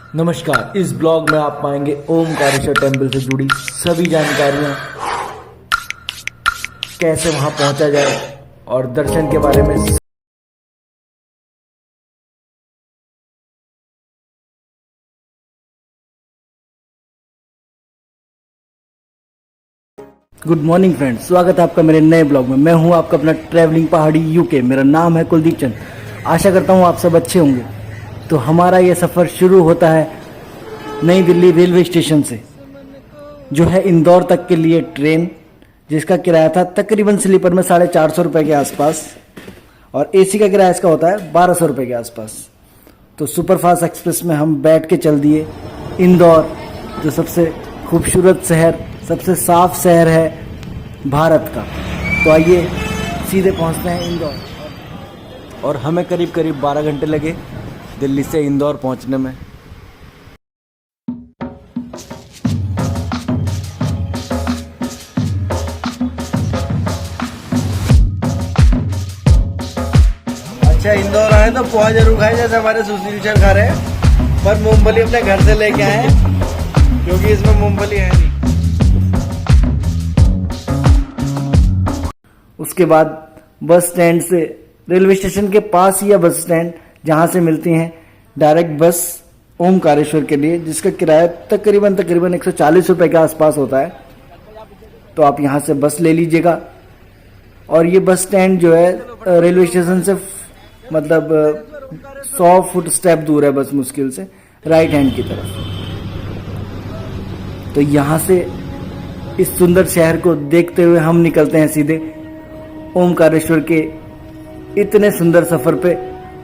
नमस्कार। इस ब्लॉग में आप पाएंगे ओमकारेश्वर टेम्पल से जुड़ी सभी जानकारियाँ, कैसे वहाँ पहुँचा जाए और दर्शन के बारे में। गुड मॉर्निंग फ्रेंड्स, स्वागत है आपका मेरे नए ब्लॉग में। मैं हूँ आपका अपना ट्रैवलिंग पहाड़ी यूके। मेरा नाम है कुलदीप चंद। आशा करता हूँ आप सब अच्छे होंगे। तो हमारा ये सफ़र शुरू होता है नई दिल्ली रेलवे स्टेशन से, जो है इंदौर तक के लिए ट्रेन, जिसका किराया था तकरीबन स्लीपर में 450 रुपये के आसपास, और एसी का किराया इसका होता है 1200 रुपये के आसपास। तो सुपरफास्ट एक्सप्रेस में हम बैठ के चल दिए इंदौर, जो सबसे खूबसूरत शहर, सबसे साफ शहर है भारत का। तो आइए सीधे पहुंचते हैं इंदौर, और हमें करीब 12 घंटे लगे दिल्ली से इंदौर पहुंचने में। अच्छा, इंदौर आए तो पोहा जरूर खाए, जैसे हमारे सुशील सर खा रहे हैं, पर मूंगफली अपने घर से लेके आए हैं, क्योंकि इसमें मूंगफली है नहीं। उसके बाद बस स्टैंड से, रेलवे स्टेशन के पास ही है बस स्टैंड, जहाँ से मिलती हैं डायरेक्ट बस ओमकारेश्वर के लिए, जिसका किराया तकरीबन 140 रुपये के आसपास होता है। तो आप यहाँ से बस ले लीजिएगा। और ये बस स्टैंड जो है रेलवे स्टेशन से मतलब 100 फुट स्टेप दूर है बस, मुश्किल से, राइट हैंड की तरफ। तो यहाँ से इस सुंदर शहर को देखते हुए हम निकलते हैं सीधे ओमकारेश्वर के इतने सुंदर सफ़र पे।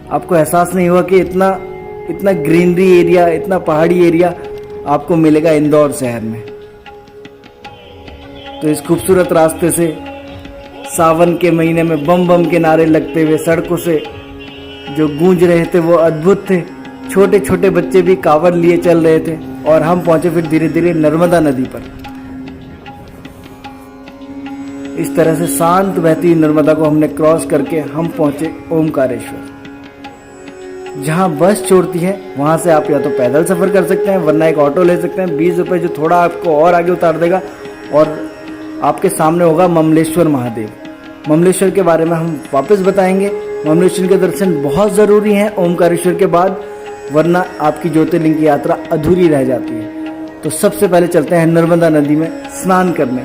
आपको एहसास नहीं हुआ कि इतना ग्रीनरी एरिया, इतना पहाड़ी एरिया आपको मिलेगा इंदौर शहर में। तो इस खूबसूरत रास्ते से सावन के महीने में बम बम के नारे लगते हुए सड़कों से जो गूंज रहे थे वो अद्भुत थे। छोटे छोटे बच्चे भी कावड़ लिए चल रहे थे, और हम पहुंचे फिर धीरे धीरे नर्मदा नदी पर। इस तरह से शांत बहती नर्मदा को हमने क्रॉस करके हम पहुंचे ओमकारेश्वर। जहां बस छोड़ती है वहां से आप या तो पैदल सफर कर सकते हैं, वरना एक ऑटो ले सकते हैं, 20 रुपये, जो थोड़ा आपको और आगे उतार देगा, और आपके सामने होगा ममलेश्वर महादेव। ममलेश्वर के बारे में हम वापस बताएंगे। ममलेश्वर के दर्शन बहुत ज़रूरी हैं ओमकारेश्वर के बाद, वरना आपकी ज्योतिर्लिंग की यात्रा अधूरी रह जाती है। तो सबसे पहले चलते हैं नर्मदा नदी में स्नान करने,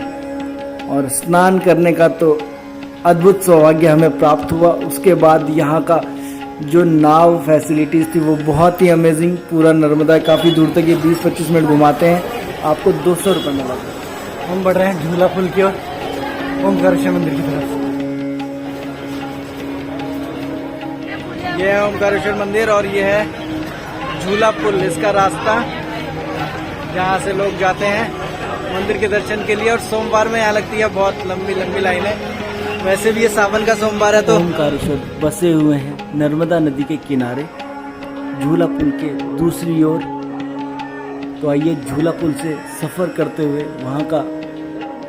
और स्नान करने का तो अद्भुत सौभाग्य हमें प्राप्त हुआ। उसके बाद यहाँ का जो नाव फैसिलिटीज़ थी वो बहुत ही अमेजिंग। पूरा नर्मदा काफ़ी दूर तक ये 20-25 मिनट घुमाते हैं, आपको 200 रुपये में लगता है। हम बढ़ रहे हैं झूला पुल की ओर, ओमकारेश्वर मंदिर की तरफ। ये है ओमकारेश्वर मंदिर, और ये है झूला पुल, इसका रास्ता जहाँ से लोग जाते हैं मंदिर के दर्शन के लिए। और सोमवार में यहाँ लगती है बहुत लंबी लंबी लाइनें। वैसे भी ये सावन का सोमवार है। तो ओमकारेश्वर बसे हुए हैं नर्मदा नदी के किनारे, झूला पुल के दूसरी ओर। तो आइए झूला पुल से सफ़र करते हुए वहाँ का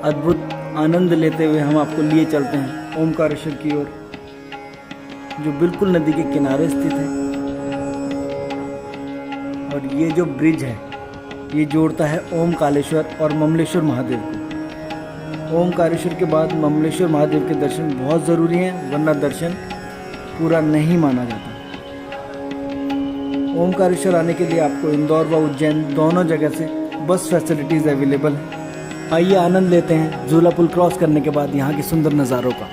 अद्भुत आनंद लेते हुए हम आपको लिए चलते हैं ओमकारेश्वर की ओर, जो बिल्कुल नदी के किनारे स्थित है। और ये जो ब्रिज है ये जोड़ता है ओमकारेश्वर और ममलेश्वर महादेव को। ओमकारेश्वर के बाद ममलेश्वर महादेव के दर्शन बहुत ज़रूरी हैं, वरना दर्शन पूरा नहीं माना जाता। ओमकारेश्वर आने के लिए आपको इंदौर व उज्जैन दोनों जगह से बस फैसिलिटीज़ अवेलेबल है। आइए आनंद लेते हैं झूला पुल क्रॉस करने के बाद यहाँ के सुंदर नज़ारों का।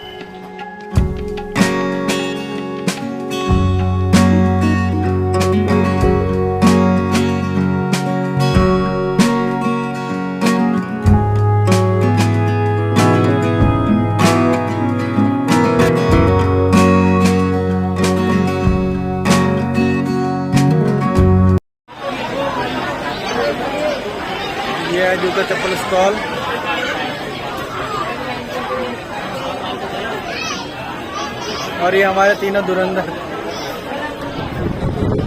ये है जूता चप्पल स्टॉल। और ये हमारे तीनों धुरंधर।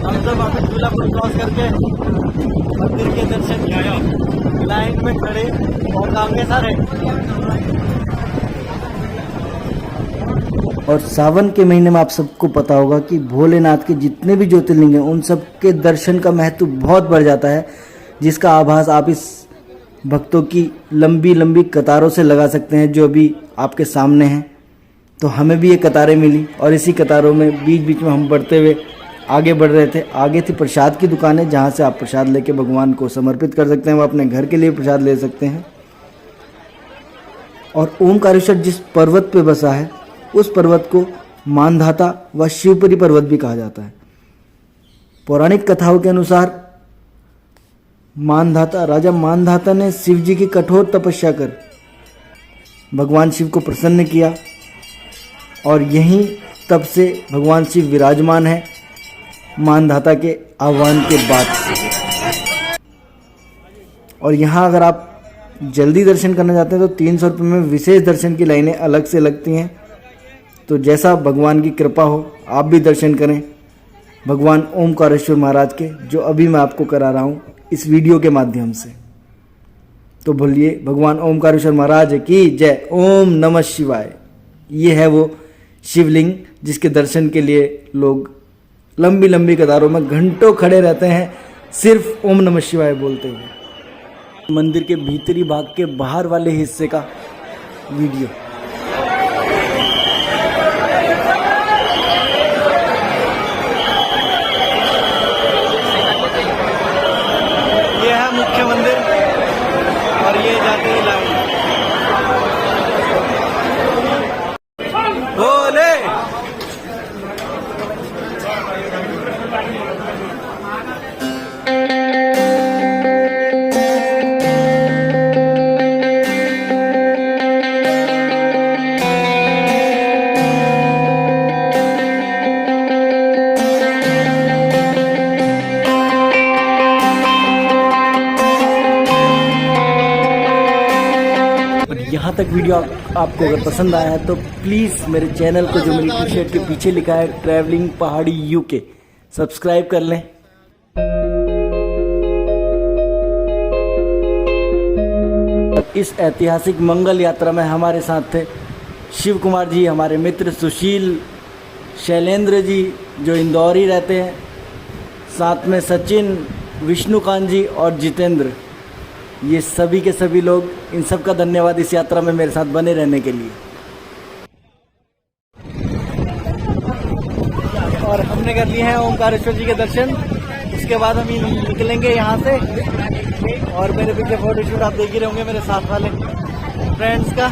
हम सब वापस झूला पुल क्रॉस करके मंदिर के दर्शन किया, लाइन में खड़े और कांगे सारे। और सावन के महीने में आप सबको पता होगा कि भोलेनाथ के जितने भी ज्योतिर्लिंग हैं उन सब के दर्शन का महत्व बहुत बढ़ जाता है, जिसका आभास आप इस भक्तों की लंबी लंबी कतारों से लगा सकते हैं जो अभी आपके सामने हैं। तो हमें भी ये कतारें मिली और इसी कतारों में बीच बीच में हम बढ़ते हुए आगे बढ़ रहे थे। आगे थी प्रसाद की दुकानें जहाँ से आप प्रसाद लेके भगवान को समर्पित कर सकते हैं, वो अपने घर के लिए प्रसाद ले सकते हैं। और ओमकारेश्वर जिस पर्वत पे बसा है उस पर्वत को मानधाता व शिवपुरी पर्वत भी कहा जाता है। पौराणिक कथाओं के अनुसार राजा मानधाता ने शिव जी की कठोर तपस्या कर भगवान शिव को प्रसन्न किया और यहीं तब से भगवान शिव विराजमान है मानधाता के आह्वान के बाद से। और यहाँ अगर आप जल्दी दर्शन करना चाहते हैं तो 300 रुपये में विशेष दर्शन की लाइनें अलग से लगती हैं। तो जैसा भगवान की कृपा हो आप भी दर्शन करें भगवान ओमकारेश्वर महाराज के, जो अभी मैं आपको करा रहा हूँ इस वीडियो के माध्यम से। तो बोलिए भगवान ओमकारेश्वर महाराज की जय। ओम नमः शिवाय। ये है वो शिवलिंग जिसके दर्शन के लिए लोग लंबी लंबी कतारों में घंटों खड़े रहते हैं सिर्फ ओम नमः शिवाय बोलते हुए। मंदिर के भीतरी भाग के बाहर वाले हिस्से का वीडियो। ये है मुख्य मंदिर और ये जाती है लाइन। बोले यहाँ तक वीडियो आपको अगर पसंद आया है तो प्लीज़ मेरे चैनल को, जो मेरी टी शर्ट के पीछे लिखा है ट्रैवलिंग पहाड़ी यूके, सब्सक्राइब कर लें। इस ऐतिहासिक मंगल यात्रा में हमारे साथ थे शिव कुमार जी, हमारे मित्र सुशील, शैलेंद्र जी जो इंदौर ही रहते हैं, साथ में सचिन, विष्णुकांत जी और जितेंद्र। ये सभी के सभी लोग, इन सब का धन्यवाद इस यात्रा में मेरे साथ बने रहने के लिए। और हमने कर लिए हैं ओमकारेश्वर जी के दर्शन। उसके बाद हम निकलेंगे यहाँ से और मेरे पीछे फोटोशूट आप देख ही रहे होंगे मेरे साथ वाले फ्रेंड्स का।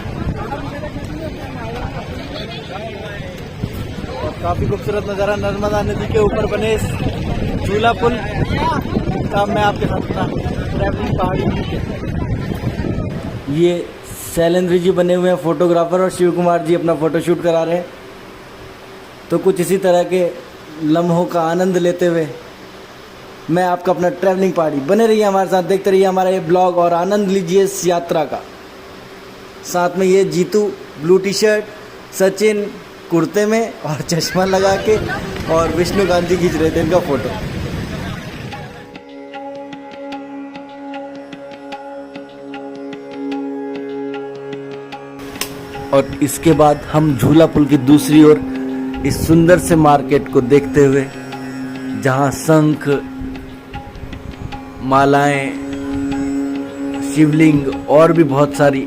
और काफ़ी खूबसूरत नज़ारा नर्मदा नदी के ऊपर बने इस झूला पुल का मैं आपके साथ था। ट्रैवलिंग पहाड़ी। ये शैलेंद्र जी बने हुए हैं फोटोग्राफर और शिव कुमार जी अपना फ़ोटोशूट करा रहे हैं। तो कुछ इसी तरह के लम्हों का आनंद लेते हुए मैं आपका अपना ट्रैवलिंग पहाड़ी, बने रहिए हमारे साथ, देखते रहिए हमारा ये ब्लॉग और आनंद लीजिए इस यात्रा का। साथ में ये Jitu blue T shirt, Sachin कुर्ते में और चश्मा लगा के, और विष्णुकांत जी खींच रहे थे इनका फ़ोटो। और इसके बाद हम झूला पुल की दूसरी ओर इस सुंदर से मार्केट को देखते हुए, जहां शंख, मालाएं, शिवलिंग और भी बहुत सारी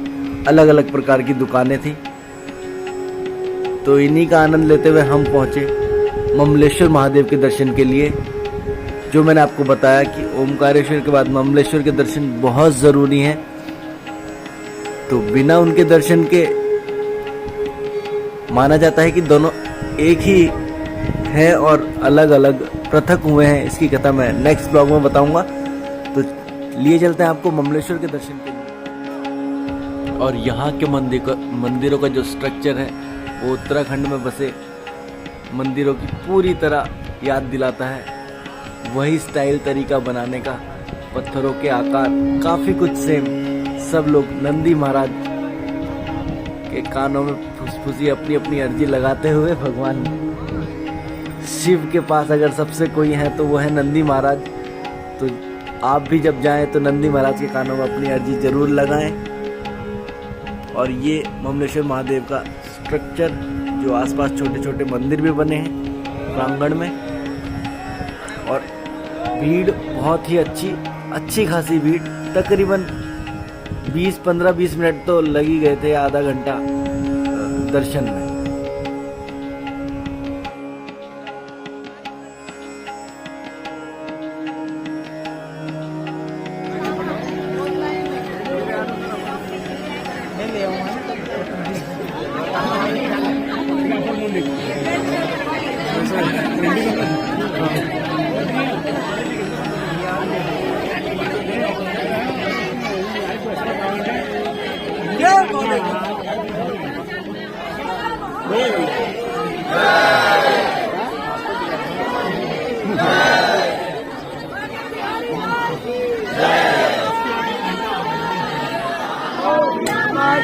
अलग अलग प्रकार की दुकानें थी, तो इन्हीं का आनंद लेते हुए हम पहुंचे ममलेश्वर महादेव के दर्शन के लिए। जो मैंने आपको बताया कि ओमकारेश्वर के बाद ममलेश्वर के दर्शन बहुत ज़रूरी हैं, तो बिना उनके दर्शन के माना जाता है कि दोनों एक ही हैं और अलग अलग पृथक हुए हैं। इसकी कथा मैं नेक्स्ट ब्लॉग में बताऊंगा। तो लिए चलते हैं आपको ममलेश्वर के दर्शन के लिए। और यहाँ के मंदिरों का जो स्ट्रक्चर है वो उत्तराखंड में बसे मंदिरों की पूरी तरह याद दिलाता है। वही स्टाइल, तरीका बनाने का, पत्थरों के आकार काफ़ी कुछ सेम। सब लोग नंदी महाराज के कानों में फुसफुसी अपनी अपनी अर्जी लगाते हुए भगवान शिव के पास अगर सबसे कोई है तो वो है नंदी महाराज। तो आप भी जब जाएं तो नंदी महाराज के कानों में अपनी अर्जी ज़रूर लगाएं। और ये ममलेश्वर महादेव का स्ट्रक्चर जो आसपास छोटे छोटे मंदिर भी बने हैं प्रांगण में। और भीड़ बहुत ही अच्छी खासी भीड़, तकरीबन 15-20 मिनट तो लग ही गए थे, आधा घंटा दर्शन में।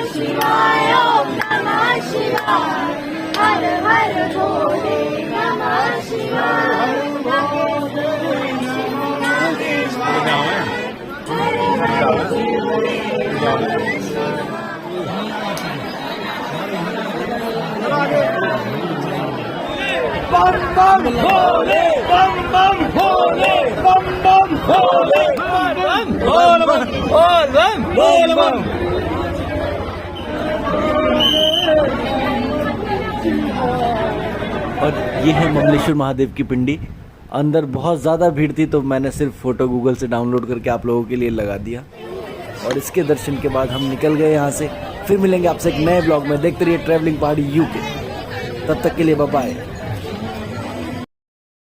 शिवाय ओम नमः शिवाय हर हर भोले नमः शिवाय बम बम भोले बम बम भोले बम बम भोले बम बम बोल बम। और ये है ममलेश्वर महादेव की पिंडी। अंदर बहुत ज़्यादा भीड़ थी तो मैंने सिर्फ फ़ोटो गूगल से डाउनलोड करके आप लोगों के लिए लगा दिया। और इसके दर्शन के बाद हम निकल गए यहाँ से। फिर मिलेंगे आपसे एक नए ब्लॉग में। देखते रहिए ट्रैवलिंग पहाड़ी यूके। तब तक के लिए बाय बाय।